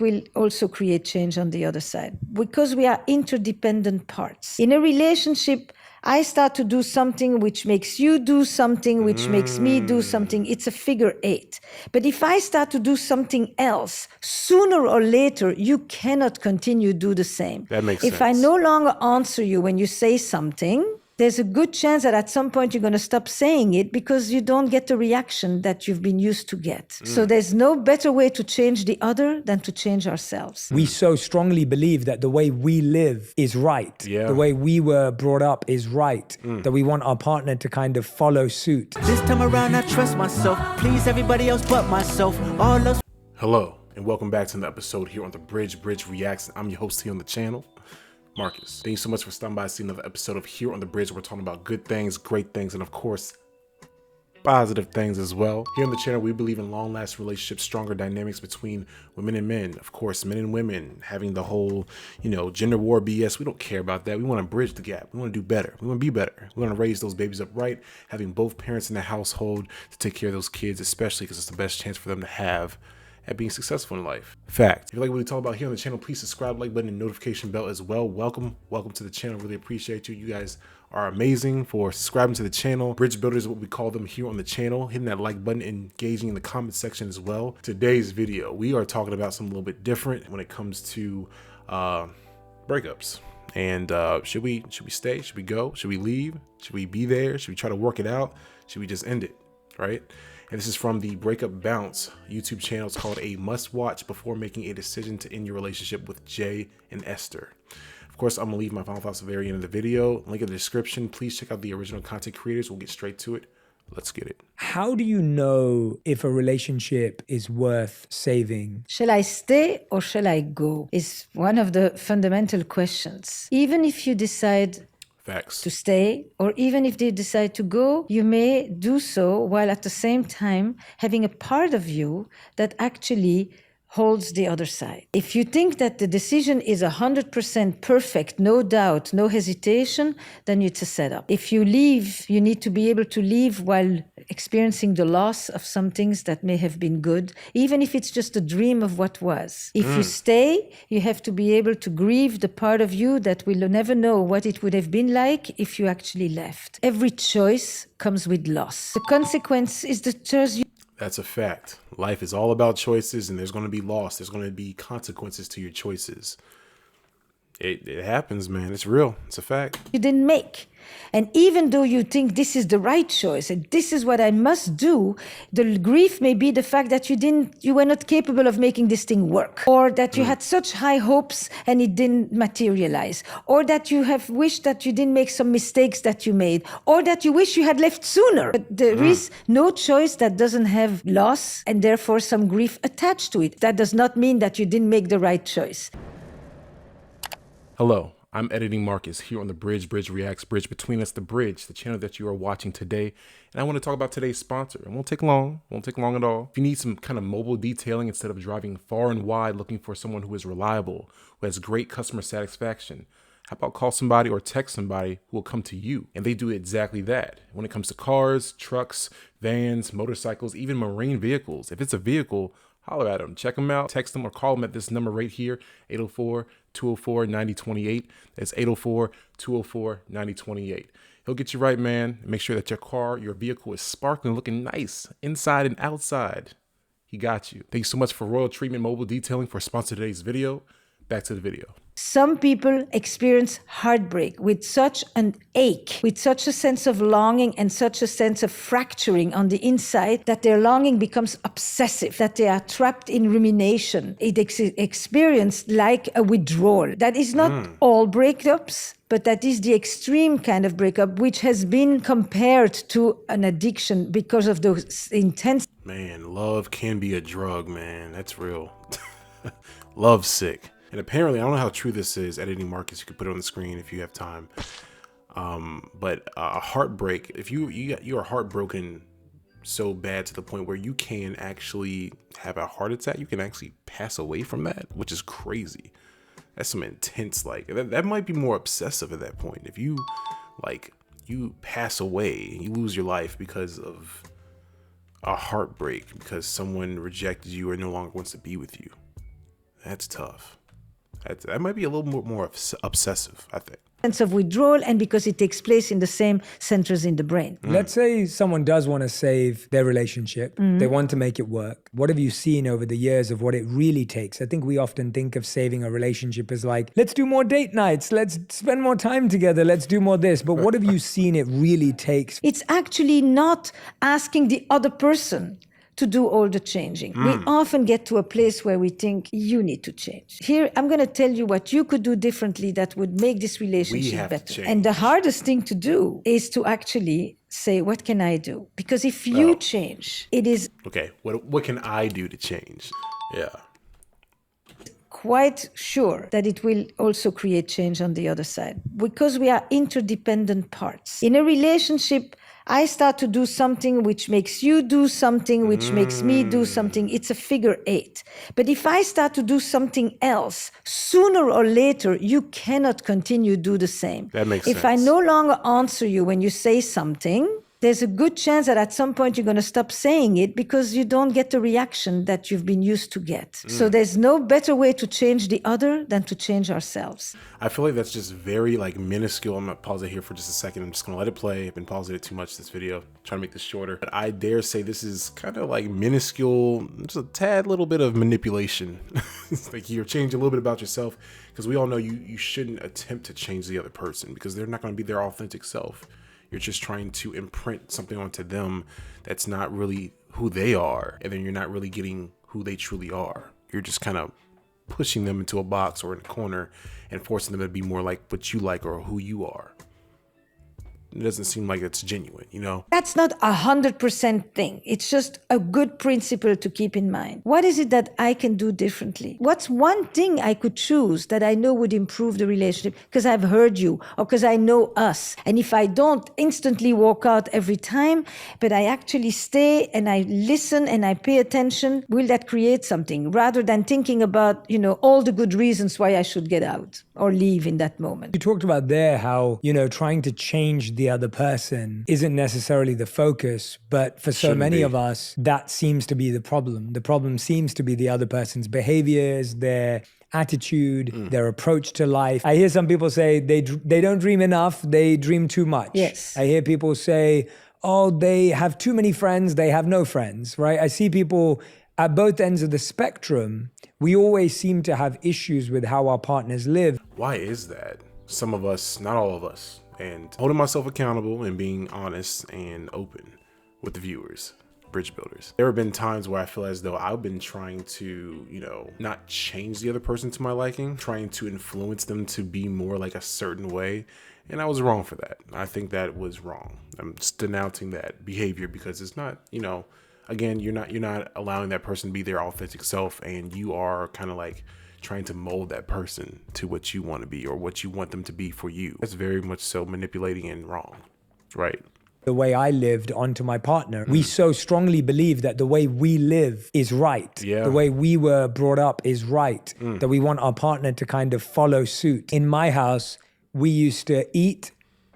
will also create change on the other side because we are interdependent parts. In a relationship, I start to do something which makes you do something, which makes me do something. It's a figure eight. But if I start to do something else, sooner or later, you cannot continue to do the same. That makes sense. If I no longer answer you when you say something, there's a good chance that at some point you're going to stop saying it because you don't get the reaction that you've been used to get. So there's no better way to change the other than to change ourselves. We so strongly believe that the way we live is right. The way we were brought up is right. That we want our partner to kind of follow suit. This time around, I trust myself. Please everybody else but myself. All else. Hello, and welcome back to another episode here on the Bridge Reacts. I'm your host here on the channel, Marcus. Thank you so much for stopping by to see another episode of Here on the Bridge. We're talking about good things, great things, and of course, positive things as well. Here on the channel, we believe in long-lasting relationships, stronger dynamics between women and men. Of course, men and women having the whole, gender war BS. We don't care about that. We want to bridge the gap. We want to do better. We want to be better. We want to raise those babies up right, having both parents in the household to take care of those kids, especially because it's the best chance for them to have at being successful in life. Fact. If you like what we talk about here on the channel, please subscribe, like button, and notification bell as well. Welcome to the channel. Really appreciate you. You guys are amazing for subscribing to the channel. Bridge builders is what we call them here on the channel. Hitting that like button, engaging in the comment section as well. Today's video, we are talking about something a little bit different when it comes to breakups. And should we stay? Should we go? Should we leave? Should we be there? Should we try to work it out? Should we just end it? Right? And this is from the Breakup Bounce YouTube channel. It's called A Must Watch Before Making a Decision to End Your Relationship with Jay and Esther. Of course, I'm gonna leave my final thoughts at the very end of the video. Link in the description. Please check out the original content creators. We'll get straight to it. Let's get it. How do you know if a relationship is worth saving? Shall I stay or shall I go? Is one of the fundamental questions. Even if you decide to stay, or even if they decide to go, you may do so while at the same time having a part of you that actually holds the other side. If you think that the decision is 100% perfect, no doubt, no hesitation, then it's a setup. If you leave, you need to be able to leave while experiencing the loss of some things that may have been good, even if it's just a dream of what was. If you stay, you have to be able to grieve the part of you that will never know what it would have been like if you actually left. Every choice comes with loss. The consequence is the choice you... That's a fact. Life is all about choices, and there's going to be loss. There's going to be consequences to your choices. It happens, man. It's real. It's a fact. You didn't make. And even though you think this is the right choice and this is what I must do, the grief may be the fact that you were not capable of making this thing work, or that you had such high hopes and it didn't materialize, or that you have wished that you didn't make some mistakes that you made, or that you wish you had left sooner. But there is no choice that doesn't have loss and therefore some grief attached to it. That does not mean that you didn't make the right choice. Hello, I'm Editing Marcus here on the Bridge Reacts, Bridge Between Us, the Bridge, the channel that you are watching today. And I want to talk about today's sponsor. It won't take long at all. If you need some kind of mobile detailing instead of driving far and wide looking for someone who is reliable, who has great customer satisfaction, how about call somebody or text somebody who will come to you? And they do exactly that. When it comes to cars, trucks, vans, motorcycles, even marine vehicles, if it's a vehicle, holler at them, check them out, text them or call them at this number right here, 804-204-9028. That's 804-204-9028. He'll get you right, man. Make sure that your vehicle is sparkling, looking nice, inside and outside. He got you. Thanks so much for Royal Treatment Mobile Detailing for sponsoring today's video. Back to the video. Some people experience heartbreak with such an ache, with such a sense of longing and such a sense of fracturing on the inside that their longing becomes obsessive, that they are trapped in rumination. It experienced like a withdrawal. That is not all breakups, but that is the extreme kind of breakup, which has been compared to an addiction because of those intense. Man, love can be a drug, man. That's real. Love's sick. And apparently, I don't know how true this is, Editing Marcus, you could put it on the screen if you have time. But a heartbreak, if you are heartbroken so bad to the point where you can actually have a heart attack, you can actually pass away from that, which is crazy. That's some intense, that might be more obsessive at that point. If you pass away, you lose your life because of a heartbreak, because someone rejected you or no longer wants to be with you. That's tough. That might be a little more obsessive, I think. Sense of withdrawal, and because it takes place in the same centers in the brain. Let's say someone does want to save their relationship. They want to make it work. What have you seen over the years of what it really takes? I think we often think of saving a relationship as like, let's do more date nights, let's spend more time together, let's do more this. But what have you seen it really takes? It's actually not asking the other person to do all the changing. We often get to a place where we think, you need to change. Here, I'm going to tell you what you could do differently that would make this relationship better. And the hardest thing to do is to actually say, what can I do? Because if you change, it is... Okay, what can I do to change? Yeah. Quite sure that it will also create change on the other side, because we are interdependent parts. In a relationship, I start to do something which makes you do something, which makes me do something. It's a figure 8. But if I start to do something else, sooner or later, you cannot continue to do the same. That makes sense. If I no longer answer you when you say something, there's a good chance that at some point you're going to stop saying it because you don't get the reaction that you've been used to get. So there's no better way to change the other than to change ourselves. I feel like that's just very minuscule. I'm going to pause it here for just a second. I'm just going to let it play. I've been pausing it too much this video, trying to make this shorter. But I dare say this is kind of minuscule, just a tad little bit of manipulation. It's like you're changing a little bit about yourself, because we all know you shouldn't attempt to change the other person because they're not going to be their authentic self. You're just trying to imprint something onto them that's not really who they are. And then you're not really getting who they truly are. You're just kind of pushing them into a box or in a corner and forcing them to be more like what you like or who you are. It doesn't seem like it's genuine, you know? That's not 100% thing. It's just a good principle to keep in mind. What is it that I can do differently? What's one thing I could choose that I know would improve the relationship because I've heard you or because I know us? And if I don't instantly walk out every time, but I actually stay and I listen and I pay attention, will that create something rather than thinking about, all the good reasons why I should get out or leave in that moment? You talked about there how, trying to change the other person isn't necessarily the focus, but for so many of us, that seems to be the problem. The problem seems to be the other person's behaviors, their attitude, their approach to life. I hear some people say they don't dream enough, they dream too much. Yes. I hear people say, oh, they have too many friends, they have no friends, right? I see people at both ends of the spectrum. We always seem to have issues with how our partners live. Why is that? Some of us, not all of us. And holding myself accountable and being honest and open with the viewers, bridge builders. There have been times where I feel as though I've been trying to, not change the other person to my liking, trying to influence them to be more like a certain way. And I was wrong for that. I think that was wrong. I'm just denouncing that behavior because it's not, again, you're not allowing that person to be their authentic self, and you are kind of like trying to mold that person to what you want to be or what you want them to be for you. That's very much so manipulating and wrong, right? The way I lived onto my partner. We so strongly believe that the way we live is right. Yeah. The way we were brought up is right. That we want our partner to kind of follow suit. In my house, we used to eat,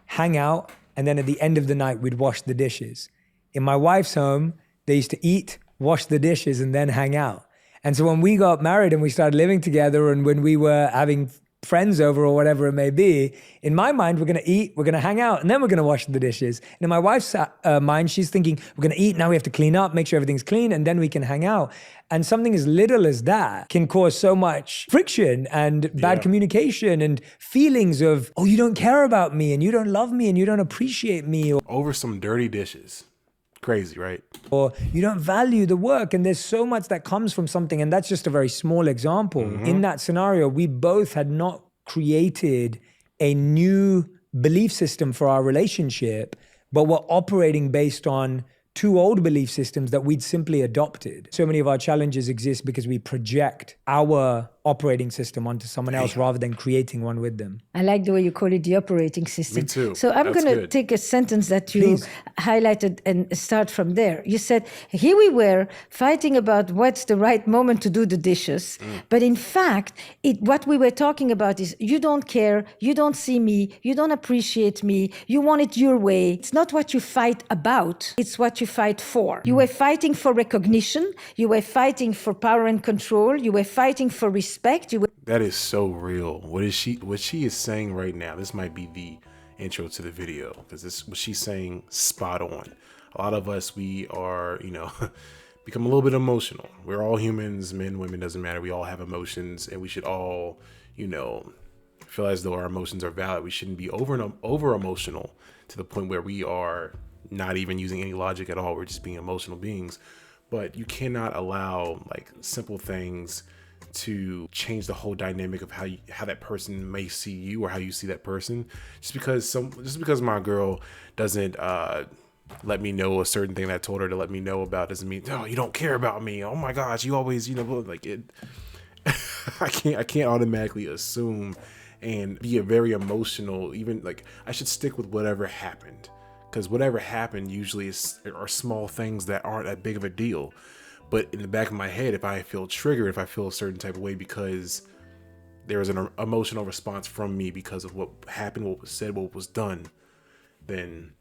hang out, and then at the end of the night, we'd wash the dishes. In my wife's home, they used to eat, wash the dishes, and then hang out. And so when we got married and we started living together, and when we were having friends over or whatever it may be, in my mind, we're going to eat, we're going to hang out, and then we're going to wash the dishes. And in my wife's mind, she's thinking, we're going to eat, now we have to clean up, make sure everything's clean, and then we can hang out. And something as little as that can cause so much friction and bad communication and feelings of, oh, you don't care about me, and you don't love me, and you don't appreciate me. Over some dirty dishes. Crazy, right? Or you don't value the work. And there's so much that comes from something. And that's just a very small example. In that scenario, we both had not created a new belief system for our relationship, but were operating based on two old belief systems that we'd simply adopted. So many of our challenges exist because we project our operating system onto someone else rather than creating one with them. I like the way you call it the operating system. Me too. So I'm going to take a sentence that you highlighted and start from there. You said, here we were fighting about what's the right moment to do the dishes. But in fact, what we were talking about is you don't care, you don't see me, you don't appreciate me, you want it your way. It's not what you fight about, it's what you fight for. You were fighting for recognition, you were fighting for power and control, you were fighting for respect. respect you. That is so real. What she is saying right now, this might be the intro to the video, because this what she's saying spot on. A lot of us, we are, become a little bit emotional. We're all humans, men, women, doesn't matter. We all have emotions, and we should all, feel as though our emotions are valid. We shouldn't be over emotional to the point where we are not even using any logic at all. We're just being emotional beings. But you cannot allow like simple things to change the whole dynamic of how that person may see you or how you see that person. Just because my girl doesn't let me know a certain thing that I told her to let me know about doesn't mean, oh, you don't care about me. Oh my gosh, you always, like it. I can't automatically assume and be a very emotional, even like I should stick with whatever happened, because whatever happened usually are small things that aren't that big of a deal. But in the back of my head, if I feel triggered, if I feel a certain type of way because there is an emotional response from me because of what happened, what was said, what was done, then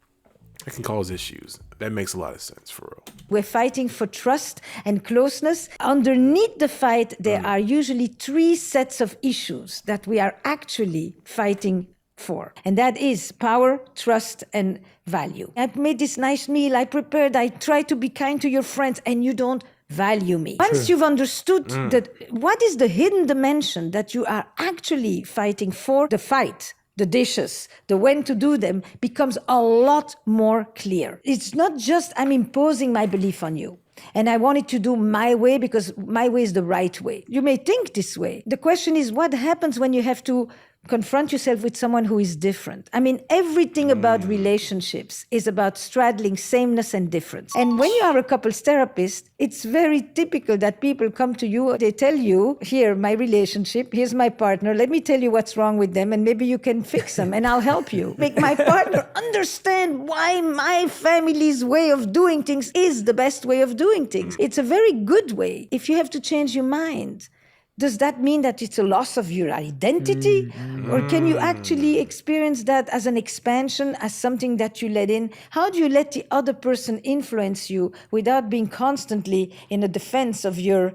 it can cause issues. That makes a lot of sense, for real. We're fighting for trust and closeness. Underneath the fight, there are usually 3 sets of issues that we are actually fighting for. And that is power, trust, and value. I've made this nice meal, I prepared, I try to be kind to your friends, and you don't value me. Once you've understood that, what is the hidden dimension that you are actually fighting for, the fight, the dishes, the when to do them becomes a lot more clear. It's not just I'm imposing my belief on you and I want it to do my way because my way is the right way. You may think this way. The question is, what happens when you have to confront yourself with someone who is different? I mean, everything about relationships is about straddling sameness and difference. And when you are a couples therapist, it's very typical that people come to you, they tell you, here, my relationship, here's my partner, let me tell you what's wrong with them, and maybe you can fix them, and I'll help you. Make my partner understand why my family's way of doing things is the best way of doing things. It's a very good way. If you have to change your mind, does that mean that it's a loss of your identity? Or can you actually experience that as an expansion, as something that you let in? How do you let the other person influence you without being constantly in a defense of your,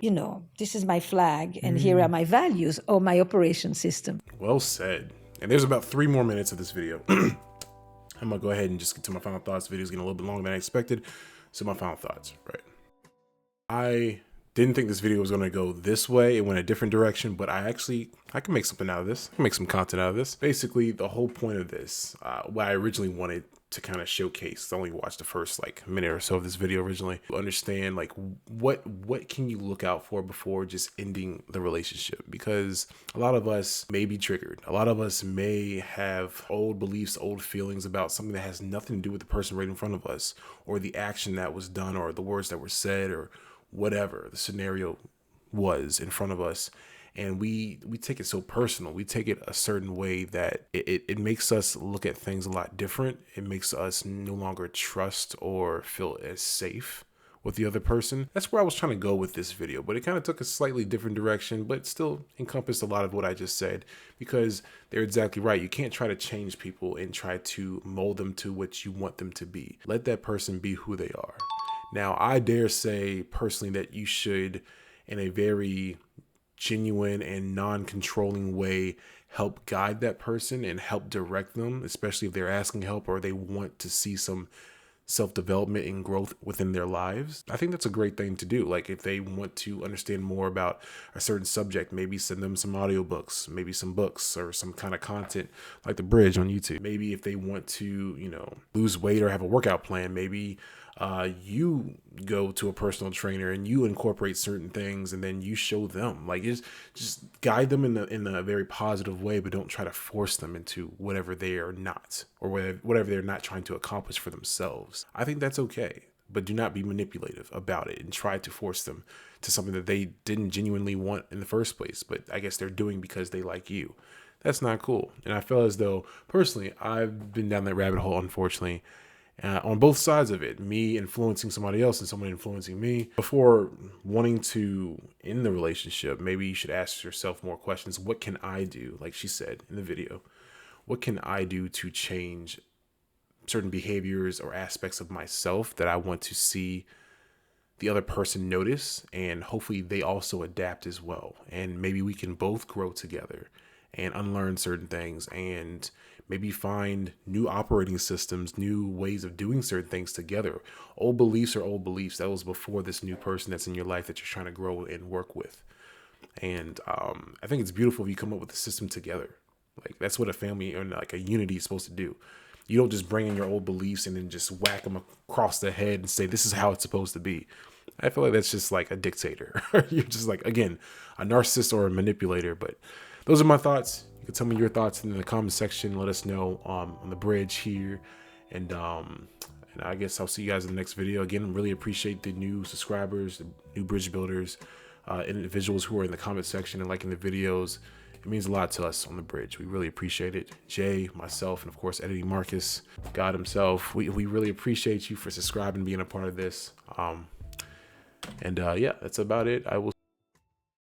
this is my flag and here are my values or my operation system? Well said. And there's about 3 more minutes of this video. I'm going to go ahead and just get to my final thoughts. The video's getting a little bit longer than I expected. So my final thoughts, right? I didn't think this video was going to go this way. It went a different direction, but I can make something out of this. I can make some content out of this. Basically, the whole point of this, what I originally wanted to kind of showcase, I only watched the first minute or so of this video originally, to understand what can you look out for before just ending the relationship? Because a lot of us may be triggered. A lot of us may have old beliefs, old feelings about something that has nothing to do with the person right in front of us, or the action that was done, or the words that were said, or whatever the scenario was in front of us. And we take it so personal. We take it a certain way that it makes us look at things a lot different. It makes us no longer trust or feel as safe with the other person. That's where I was trying to go with this video, but it kind of took a slightly different direction, but still encompassed a lot of what I just said, because they're exactly right. You can't try to change people and try to mold them to what you want them to be. Let that person be who they are. Now, I dare say personally that you should, in a very genuine and non-controlling way, help guide that person and help direct them, especially if they're asking help or they want to see some self-development and growth within their lives. I think that's a great thing to do. Like if they want to understand more about a certain subject, maybe send them some audiobooks, maybe some books or some kind of content like The Bridge on YouTube. Maybe if they want to, lose weight or have a workout plan, maybe you go to a personal trainer and you incorporate certain things and then you show them. Like just guide them in a very positive way, but don't try to force them into whatever they are not, or whatever they're not trying to accomplish for themselves. I think that's okay, but do not be manipulative about it and try to force them to something that they didn't genuinely want in the first place, but I guess they're doing because they like you. That's not cool. And I feel as though personally I've been down that rabbit hole, unfortunately, on both sides of it, me influencing somebody else and someone influencing me. Before wanting to end the relationship, maybe you should ask yourself more questions. What can I do? Like she said in the video, what can I do to change certain behaviors or aspects of myself that I want to see the other person notice, and hopefully they also adapt as well. And maybe we can both grow together and unlearn certain things, and maybe find new operating systems, new ways of doing certain things together. Old beliefs are old beliefs. That was before this new person that's in your life that you're trying to grow and work with. And I think it's beautiful if you come up with a system together. Like, that's what a family and like a unity is supposed to do. You don't just bring in your old beliefs and then just whack them across the head and say, this is how it's supposed to be. I feel like that's just like a dictator. You're just like, again, a narcissist or a manipulator. But those are my thoughts. You can tell me your thoughts in the comment section. Let us know on the bridge here. And I guess I'll see you guys in the next video. Again, really appreciate the new subscribers, the new bridge builders, individuals who are in the comment section and liking the videos. It means a lot to us on the bridge. We really appreciate it. Jay, myself, and of course, editing Marcus, God himself. We really appreciate you for subscribing, being a part of this. Yeah, that's about it. I will